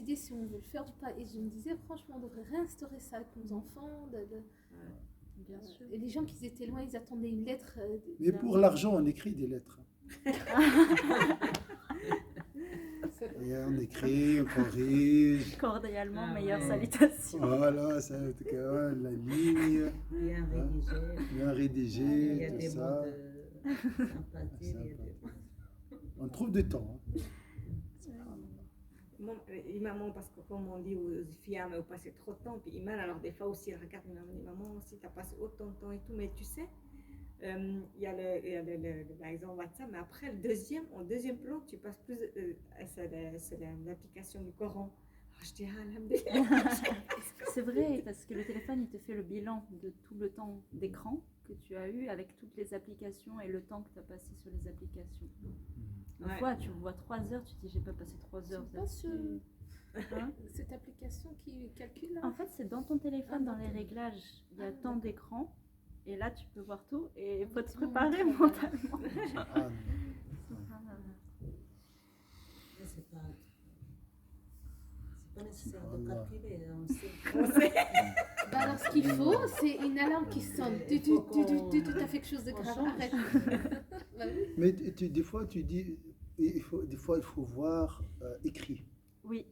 décider si on veut le faire ou pas. Et je me disais, franchement, on devrait réinstaurer ça avec nos enfants. Bien sûr. Et les gens qui étaient loin, ils attendaient une lettre. Mais pour l'argent, on écrit des lettres. Et on écrit, on corrige. Cordialement, meilleure salutation. Voilà, ça, en tout cas, la ligne, Bien rédigé. bien Il y rédigé, a tout des ça. mots de sympathie. il y a des- On trouve du temps. Hein. Maman, parce que comme on dit aux filles, mais vous passez trop de temps, puis Iman, alors des fois aussi, elle regarde, maman, si tu as passé autant de temps et tout, mais tu sais, il y a par exemple WhatsApp, mais après, en deuxième plan, tu passes plus, c'est l'application du Coran. Alors, je dis, ah, alhamdoulilah. C'est vrai, parce que le téléphone, il te fait le bilan de tout le temps d'écran que tu as eu avec toutes les applications et le temps que tu as passé sur les applications. Une Ouais. fois, tu vois 3 heures, tu te dis, j'ai pas passé 3 heures. C'est pas là-dessus. Hein? cette application qui calcule là. En fait, c'est dans ton téléphone, dans les d'accord. réglages, il y a Ah, temps d'écran. Et là, tu peux voir tout et il faut te Tout préparer le monde mentalement. Ah, Mais c'est pas nécessaire de Subhanallah. calculer. On sait. Bah alors, ce qu'il faut, c'est une alarme qui sonne. Tu as fait quelque chose de grave. Arrête. Bah oui. mais des fois, tu dis, des fois, il faut voir écrit. Oui,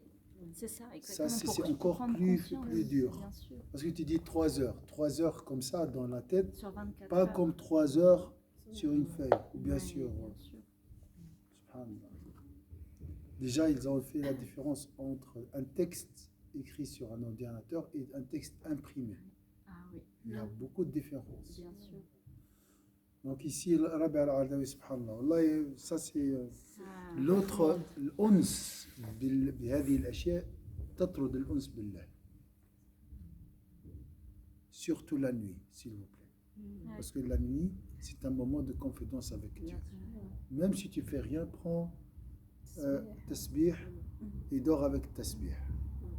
c'est ça, Ça, exactement. c'est pour encore prendre plus conscience, dur. Bien sûr, Parce que tu dis 3 heures. 3 heures comme ça dans la tête, sur 24 pas heures. comme 3 heures sur une feuille, bien Oui, sûr. bien sûr. Subhanallah. Déjà, ils ont fait la différence entre un texte écrit sur un ordinateur et un texte imprimé. Ah oui, Il y a beaucoup de différences. bien sûr. Donc ici, Rabi al-Adawi, subhanallah. Wallah, ça c'est Ça... l'autre, الأنس بهذه الأشياء تطرد الأنس بالله. Surtout la nuit, s'il vous plaît. Ouais, Parce que la nuit, c'est un moment de confidence avec Dieu. bien sûr. Même si tu fais rien, prends tasbih et dors avec tasbih. Bien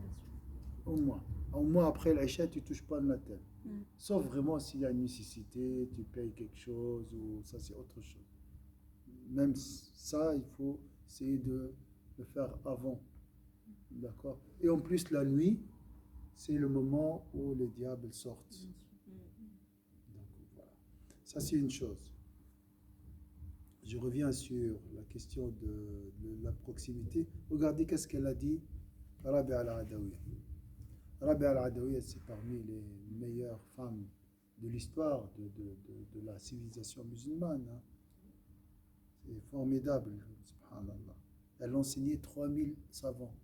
sûr. Au moins. Au moins après l'Aïcha, tu ne touches pas le natel. Mm. Sauf vraiment s'il y a une nécessité, tu payes quelque chose ou ça c'est autre chose. Même ça, il faut essayer de le faire avant. D'accord? Et en plus, la nuit, c'est le moment où les diables sortent. Bien sûr. Donc voilà. Ça c'est une chose. Je reviens sur la question de la proximité. Regardez qu'est-ce qu'elle a dit, Rabi al-Adawi. Rabi al-Adawi, c'est parmi les meilleures femmes de l'histoire de la civilisation musulmane. Hein. C'est formidable, subhanallah. Elle enseignait 3000 savants.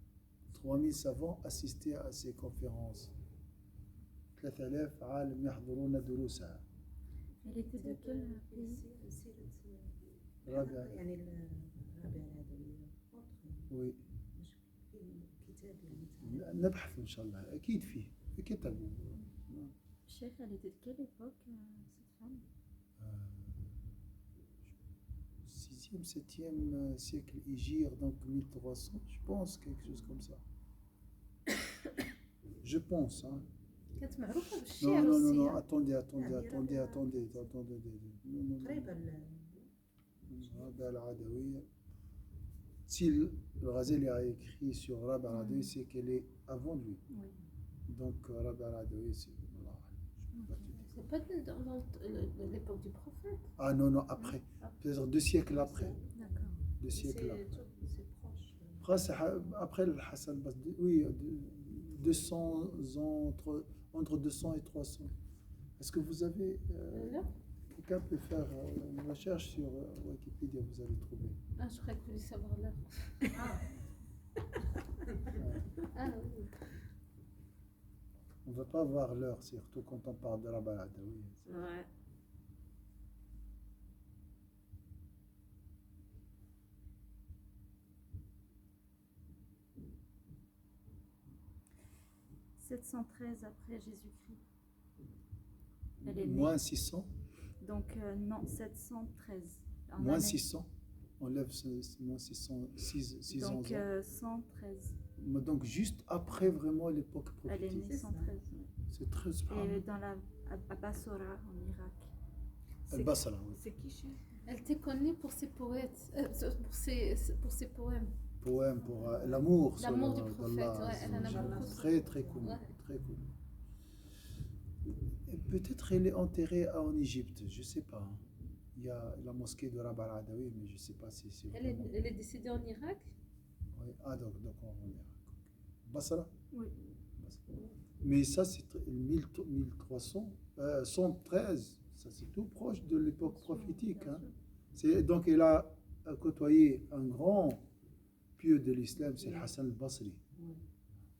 3000 savants assistaient à ses conférences. 3000 عالم يحضرون دروسها. Elle était de quel pays? رابع. يعني الرابع العدوي Oui. مش كتاب يعني نبحث إن شاء الله أكيد فيه في كتب. Chef, elle était de quelle époque, cette femme? 6e, 7e siècle Hégire, donc 1300, je pense, quelque chose comme ça. Je pense. Hein. كانت معروفة Non, بالشعر non, non, aussi. non, hein. attendez. Non, non, قريبة Rabi al-Adawi. Si le Ghazali a écrit sur Rabi al-Adawi, c'est qu'elle est avant lui. Oui. Donc Rabi al-Adawi, c'est. Voilà, je peux pas te dire. C'est pas dans l'époque du prophète. Ah non, non, après. Peut-être 2 siècles après. D'accord. 2 siècles après. c'est proche. Après le Hassan Basri, oui, 200 ans, entre 200 et 300. Est-ce que vous avez. Là Quelqu'un peut faire une recherche sur Wikipédia, vous allez trouver. Ah, je croyais que vous vouliez savoir l'heure. Ah oui. On ne va pas voir l'heure, surtout quand on parle de la balade. Oui. Ouais. « 713 après Jésus-Christ. Elle est née. Moins 600, Donc, non, 713. En moins année. 600. On lève moins 600, 600 ans. Donc, 113. Donc juste après vraiment l'époque Elle est prophétique. née 113. oui. C'est très Et subhanallah. dans à Bassora, en Irak. Al-Basra, oui. C'est qui, chef? Elle était connue pour ses poètes, pour ses poèmes. poème pour l'amour. L'amour du d'Allah, prophète, ouais, c'est elle en a beaucoup. très très connu, Ouais. très connu. Et peut-être elle est enterrée en Égypte, je sais pas. Il y a la mosquée de Rabah al-Adawi, mais je sais pas si c'est vraiment. Elle est décédée en Irak. Oui. Ah donc on est à Basra. Oui. Basra. Mais ça c'est 1300, 113, ça c'est tout proche de l'époque prophétique. Hein. Donc elle a côtoyé un grand pieux de l'islam, c'est Hassan al-Basri.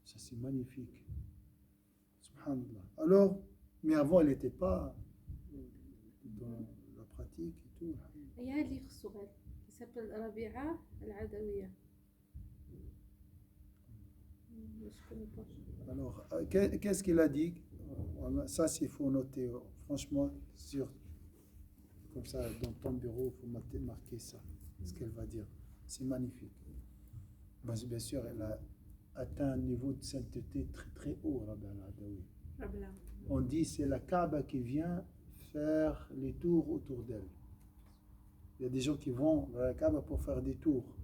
Ça c'est magnifique. Subhanallah. Alors, mais avant elle n'était pas dans la pratique et tout. Il y a un livre sur elle qui s'appelle Rabi'a al-Adawiya. Je ne connais pas. Alors, qu'est-ce qu'il a dit? Ça, il faut noter, franchement, comme ça, dans ton bureau, il faut marquer ça, ce qu'elle va dire. C'est magnifique. Bien sûr, elle a atteint un niveau de sainteté très très haut, Rabbi al-Adawi. On dit c'est la Kaaba qui vient faire les tours autour d'elle. Il y a des gens qui vont vers la Kaaba pour faire des tours.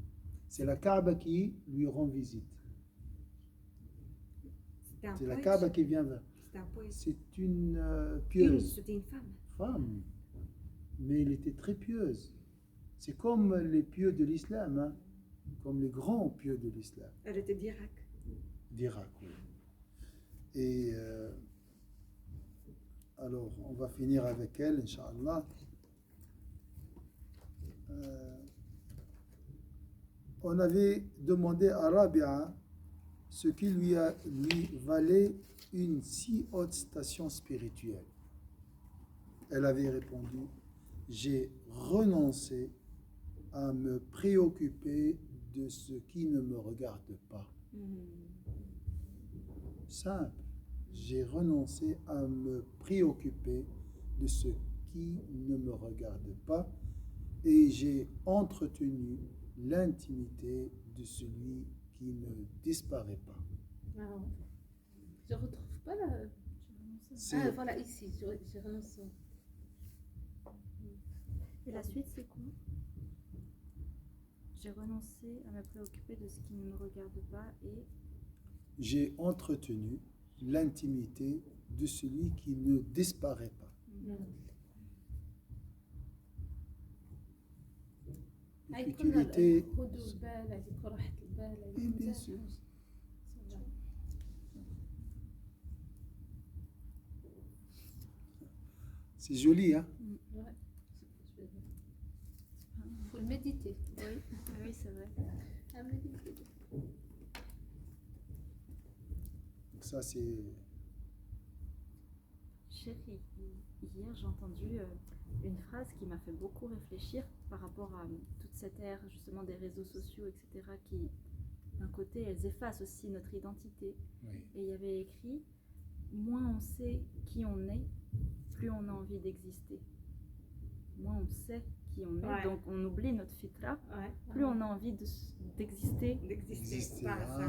C'est la Kaaba qui lui rend visite. C'est la Kaaba qui vient vers. C'était un poète. C'est une pieuse. C'était une femme. Femme. Mais elle était très pieuse. C'est comme les pieux de l'islam, hein, comme les grands pieux de l'islam. Elle était d'Irak. D'Irak, oui. Et alors, on va finir avec elle, Inch'Allah. On avait demandé à Rabia ce qui lui valait une si haute station spirituelle. Elle avait répondu: j'ai renoncé à me préoccuper de ce qui ne me regarde pas. Simple. J'ai renoncé à me préoccuper de ce qui ne me regarde pas et j'ai entretenu l'intimité de celui qui ne disparaît pas. Ah, je ne retrouve pas la. Ah, voilà, ici, j'ai renoncé. Et la suite, c'est quoi? J'ai renoncé à me préoccuper de ce qui ne me regarde pas et j'ai entretenu l'intimité de celui qui ne disparaît pas. Et futilité. Et bien sûr. C'est joli, hein? Ouais. Il faut le méditer. oui, oui c'est vrai. À méditer. Donc ça, c'est... Chérie, hier j'ai entendu une phrase qui m'a fait beaucoup réfléchir par rapport à toute cette ère justement des réseaux sociaux, etc. qui, d'un côté, elles effacent aussi notre identité. Oui. Et il y avait écrit, moins on sait qui on est, plus on a envie d'exister. Moins on sait qui on est, donc on oublie notre fitra, plus on a envie d'exister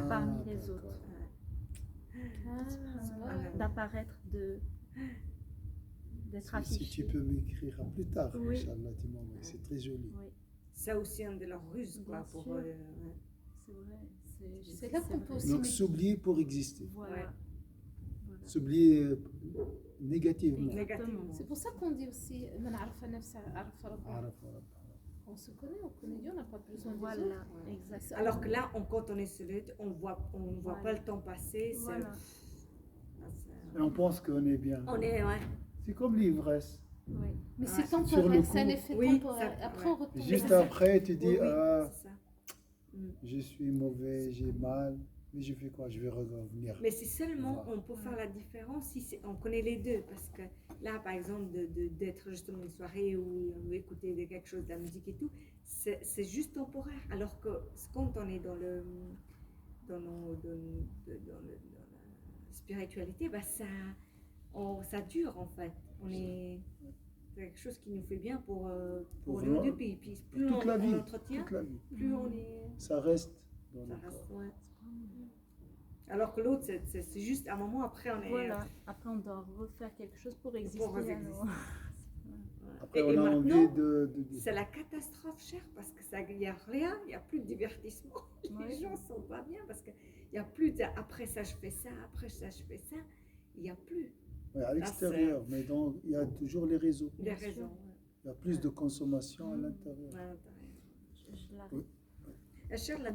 parmi les autres. D'apparaître, d'être affiché. Si tu peux m'écrire plus tard, oui. Inch'Allah, c'est très joli. Oui. Ça aussi, un de leurs ruses, quoi. Pour, c'est vrai. C'est là qu'on peut aussi. Donc, s'oublier pour exister. Voilà. S'oublier négativement. C'est pour ça qu'on dit aussi on se connaît, on connaît Dieu, on n'a pas besoin de voilà, exactement. Alors que là, quand on est seul, on ne voit pas le temps passer. Voilà. Et on pense qu'on est bien. On est, C'est comme l'ivresse. Oui. Mais c'est temporaire, c'est un effet temporaire. Après, on retombe. Juste après, tu dis, ça. Je suis mauvais, j'ai mal, mais je fais quoi? Je vais revenir. Mais c'est seulement, on peut faire la différence si on connaît les deux. Parce que là, par exemple, d'être justement une soirée où on veut écouter quelque chose, de la musique et tout, c'est juste temporaire. Alors que quand on est dans la spiritualité, bah ça dure en fait. C'est quelque chose qui nous fait bien pour nous deux. Puis plus toute la vie, on l'entretient, plus on est... Ça reste dans le corps. Ouais. Alors que l'autre, c'est juste un moment après, on est... Voilà, après on doit refaire quelque chose pour exister. Pour exister. Après, Et on a envie maintenant, de... c'est la catastrophe, cher, parce que ça, il n'y a rien, il n'y a plus de divertissement. Les gens sont pas bien parce qu'il n'y a plus de après ça je fais ça, après ça je fais ça. Il n'y a plus. Ouais, à l'extérieur, mais il y a toujours les réseaux. Les raisons. Il y a plus de consommation à l'intérieur. À l'intérieur. Je l'arrête. Oui. Cher, la